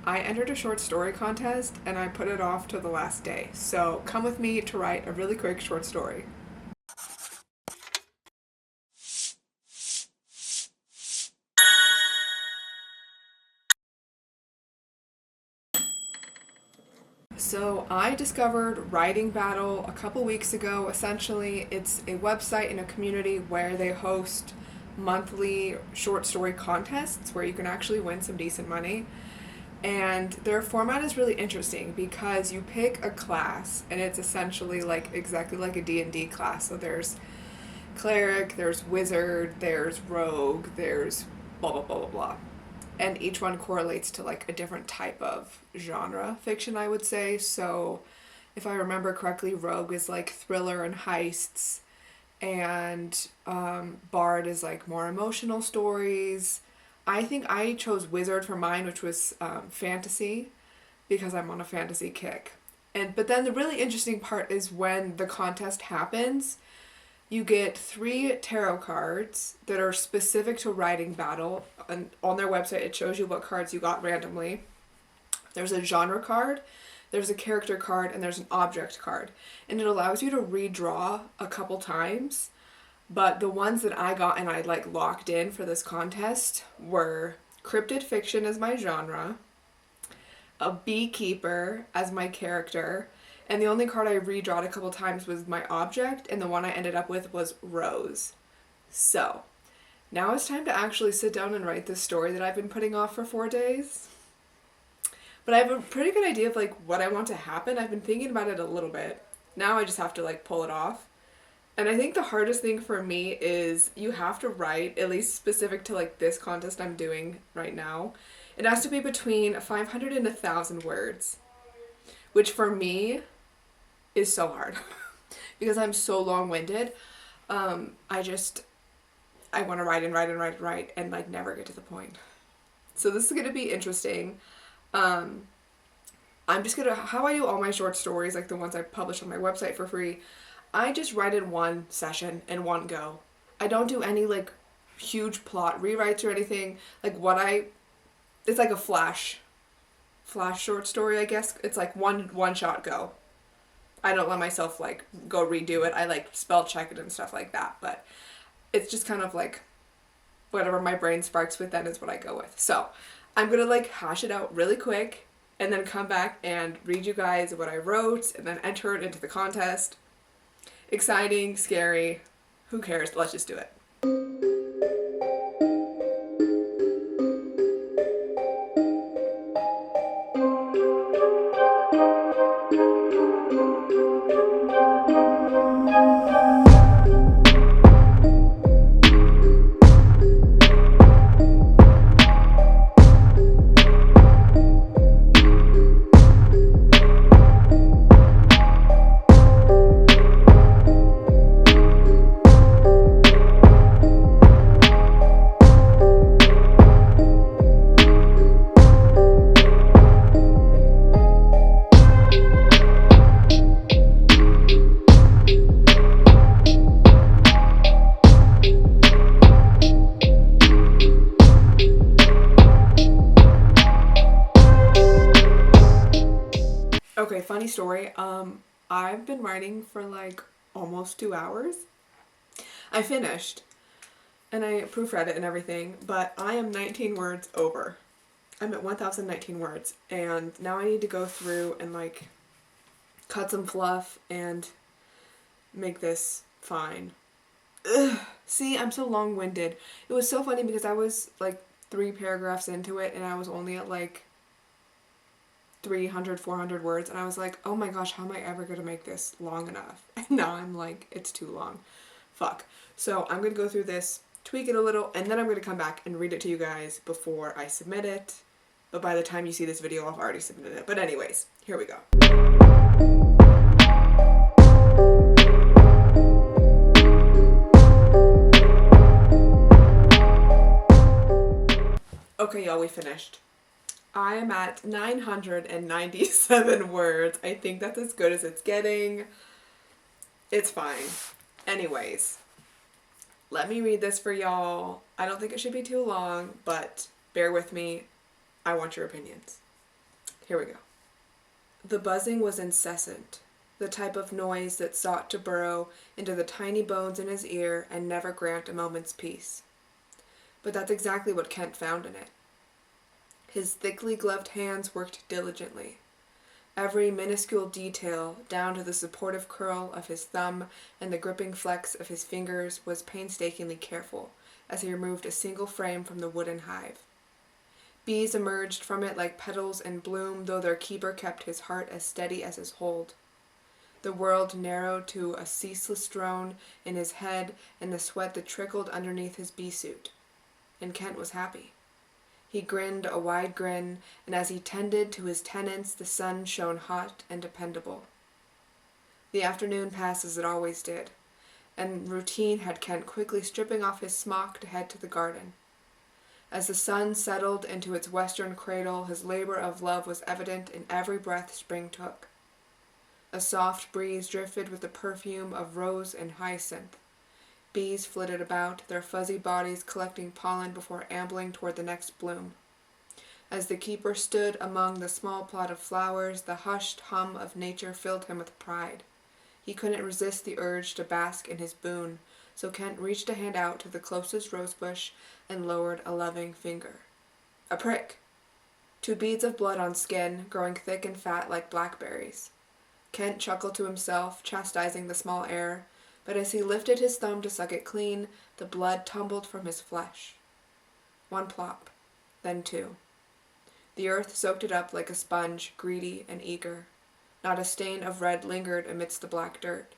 I entered a short story contest and I put it off to the last day. So come with me to write a really quick short story. So I discovered Writing Battle a couple weeks ago. Essentially, it's a website and a community where they host monthly short story contests where you can actually win some decent money. And their format is really interesting because you pick a class and it's essentially like exactly like a D&D class. So there's cleric, there's wizard, there's rogue, there's blah blah blah blah blah. And each one correlates to like a different type of genre fiction, I would say. So if I remember correctly, rogue is like thriller and heists, and bard is like more emotional stories. I think I chose wizard for mine, which was fantasy, because I'm on a fantasy kick. And but then the really interesting part is when the contest happens, you get 3 tarot cards that are specific to Writing Battle, and on their website it shows you what cards you got randomly. There's a genre card, there's a character card, and there's an object card, and it allows you to redraw a couple times. But the ones that I got and I like locked in for this contest were cryptid fiction as my genre, a beekeeper as my character, and the only card I redrawed a couple times was my object, and the one I ended up with was Rose. So, now it's time to actually sit down and write this story that I've been putting off for 4 days. But I have a pretty good idea of like what I want to happen. I've been thinking about it a little bit. Now I just have to like pull it off. And I think the hardest thing for me is you have to write, at least specific to like this contest I'm doing right now, it has to be between 500 and 1,000 words, which for me is so hard because I'm so long-winded. I just I want to write and write and write and write and like never get to the point. So this is gonna be interesting. Um, I'm just gonna how I do all my short stories, like the ones I publish on my website for free. I just write in one session in one go. I don't do any like huge plot rewrites or anything. Like it's like a flash short story, I guess. It's like one shot go. I don't let myself like go redo it. I like spell check it and stuff like that, but it's just kind of like whatever my brain sparks with then is what I go with. So, I'm going to like hash it out really quick and then come back and read you guys what I wrote and then enter it into the contest. Exciting, scary, who cares? Let's just do it. Okay, funny story. I've been writing for like almost 2 hours. I finished and I proofread it and everything, but I am 19 words over. I'm at 1,019 words, and now I need to go through and like cut some fluff and make this fine. Ugh. See, I'm so long-winded. It was so funny because I was like 3 paragraphs into it and I was only at like 300, 400 words, and I was like, oh my gosh, how am I ever going to make this long enough? And now I'm like, it's too long. Fuck. So I'm going to go through this, tweak it a little, and then I'm going to come back and read it to you guys before I submit it. But by the time you see this video, I've already submitted it. But anyways, here we go. Okay, y'all, we finished. I am at 997 words. I think that's as good as it's getting. It's fine. Anyways, let me read this for y'all. I don't think it should be too long, but bear with me. I want your opinions. Here we go. The buzzing was incessant, the type of noise that sought to burrow into the tiny bones in his ear and never grant a moment's peace. But that's exactly what Kent found in it. His thickly gloved hands worked diligently. Every minuscule detail, down to the supportive curl of his thumb and the gripping flex of his fingers, was painstakingly careful as he removed a single frame from the wooden hive. Bees emerged from it like petals in bloom, though their keeper kept his heart as steady as his hold. The world narrowed to a ceaseless drone in his head and the sweat that trickled underneath his bee suit. And Kent was happy. He grinned a wide grin, and as he tended to his tenants, the sun shone hot and dependable. The afternoon passed as it always did, and routine had Kent quickly stripping off his smock to head to the garden. As the sun settled into its western cradle, his labor of love was evident in every breath spring took. A soft breeze drifted with the perfume of rose and hyacinth. Bees flitted about, their fuzzy bodies collecting pollen before ambling toward the next bloom. As the keeper stood among the small plot of flowers, the hushed hum of nature filled him with pride. He couldn't resist the urge to bask in his boon, so Kent reached a hand out to the closest rosebush and lowered a loving finger. A prick! 2 beads of blood on skin, growing thick and fat like blackberries. Kent chuckled to himself, chastising the small error, but as he lifted his thumb to suck it clean, the blood tumbled from his flesh. 1 plop, then 2. The earth soaked it up like a sponge, greedy and eager. Not a stain of red lingered amidst the black dirt.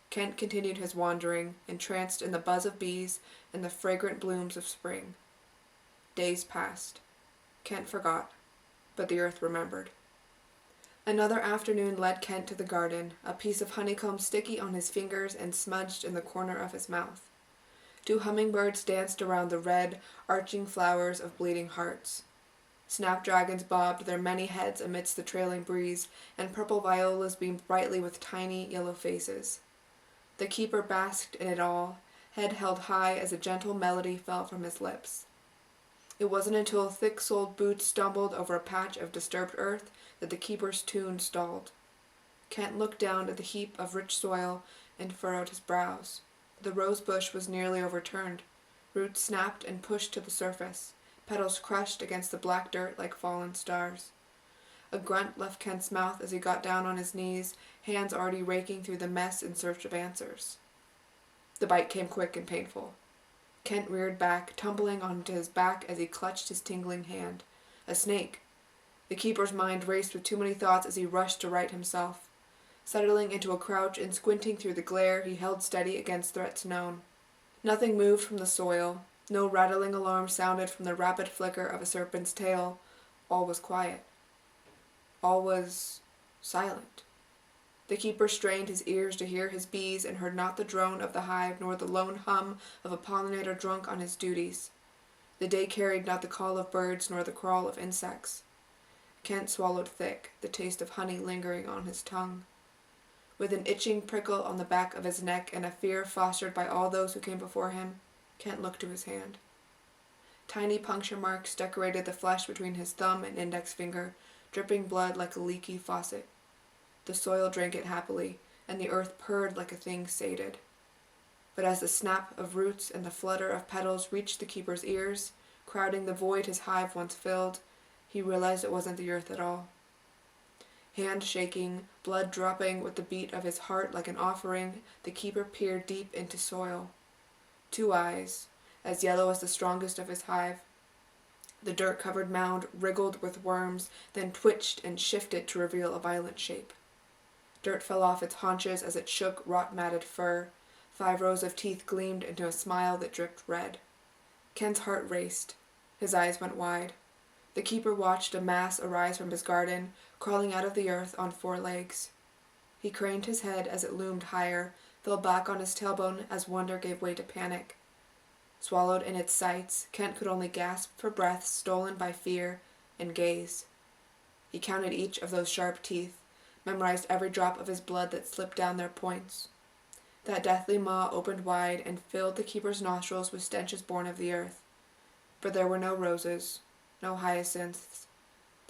Kent continued his wandering, entranced in the buzz of bees and the fragrant blooms of spring. Days passed. Kent forgot, but the earth remembered. Another afternoon led Kent to the garden, a piece of honeycomb sticky on his fingers and smudged in the corner of his mouth. 2 hummingbirds danced around the red, arching flowers of bleeding hearts. Snapdragons bobbed their many heads amidst the trailing breeze, and purple violas beamed brightly with tiny yellow faces. The keeper basked in it all, head held high as a gentle melody fell from his lips. It wasn't until thick-soled boots stumbled over a patch of disturbed earth that the keeper's tune stalled. Kent looked down at the heap of rich soil and furrowed his brows. The rose bush was nearly overturned. Roots snapped and pushed to the surface, petals crushed against the black dirt like fallen stars. A grunt left Kent's mouth as he got down on his knees, hands already raking through the mess in search of answers. The bite came quick and painful. Kent reared back, tumbling onto his back as he clutched his tingling hand. A snake. The keeper's mind raced with too many thoughts as he rushed to right himself. Settling into a crouch and squinting through the glare, he held steady against threats known. Nothing moved from the soil. No rattling alarm sounded from the rapid flicker of a serpent's tail. All was quiet. All was silent. The keeper strained his ears to hear his bees and heard not the drone of the hive nor the lone hum of a pollinator drunk on his duties. The day carried not the call of birds nor the crawl of insects. Kent swallowed thick, the taste of honey lingering on his tongue. With an itching prickle on the back of his neck and a fear fostered by all those who came before him, Kent looked to his hand. Tiny puncture marks decorated the flesh between his thumb and index finger, dripping blood like a leaky faucet. The soil drank it happily, and the earth purred like a thing sated. But as the snap of roots and the flutter of petals reached the keeper's ears, crowding the void his hive once filled, he realized it wasn't the earth at all. Hand shaking, blood dropping with the beat of his heart like an offering, the keeper peered deep into soil. 2 eyes, as yellow as the strongest of his hive. The dirt-covered mound wriggled with worms, then twitched and shifted to reveal a violent shape. Dirt fell off its haunches as it shook rot-matted fur. 5 rows of teeth gleamed into a smile that dripped red. Kent's heart raced. His eyes went wide. The keeper watched a mass arise from his garden, crawling out of the earth on 4 legs. He craned his head as it loomed higher, fell back on his tailbone as wonder gave way to panic. Swallowed in its sights, Kent could only gasp for breath stolen by fear and gaze. He counted each of those sharp teeth, memorized every drop of his blood that slipped down their points. That deathly maw opened wide and filled the keeper's nostrils with stenches born of the earth. But there were no roses, no hyacinths.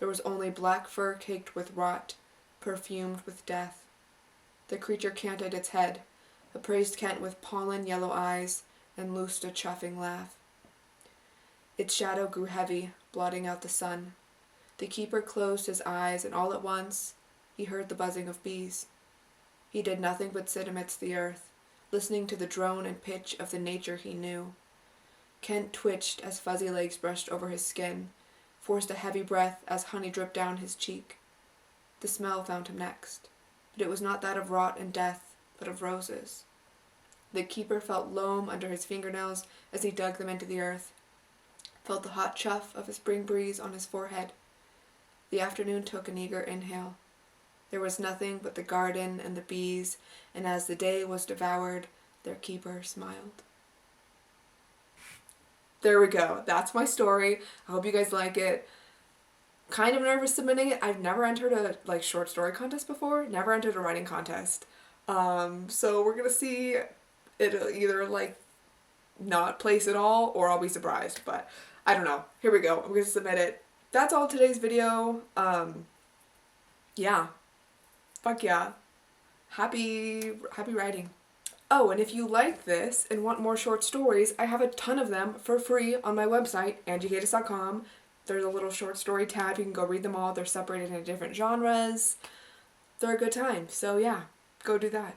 There was only black fur caked with rot, perfumed with death. The creature canted its head, appraised Kent with pollen yellow eyes, and loosed a chuffing laugh. Its shadow grew heavy, blotting out the sun. The keeper closed his eyes, and all at once he heard the buzzing of bees. He did nothing but sit amidst the earth, listening to the drone and pitch of the nature he knew. Kent twitched as fuzzy legs brushed over his skin, forced a heavy breath as honey dripped down his cheek. The smell found him next, but it was not that of rot and death, but of roses. The keeper felt loam under his fingernails as he dug them into the earth, felt the hot chuff of a spring breeze on his forehead. The afternoon took an eager inhale. There was nothing but the garden and the bees, and as the day was devoured, their keeper smiled. There we go. That's my story. I hope you guys like it. Kind of nervous submitting it. I've never entered a short story contest before. Never entered a writing contest. So we're gonna see it either not place at all or I'll be surprised. But I don't know. Here we go. I'm gonna submit it. That's all today's video. Yeah. Fuck yeah. Happy writing. Oh, and if you like this and want more short stories, I have a ton of them for free on my website, angiegatiss.com. There's a little short story tab. You can go read them all. They're separated into different genres. They're a good time. So yeah, go do that.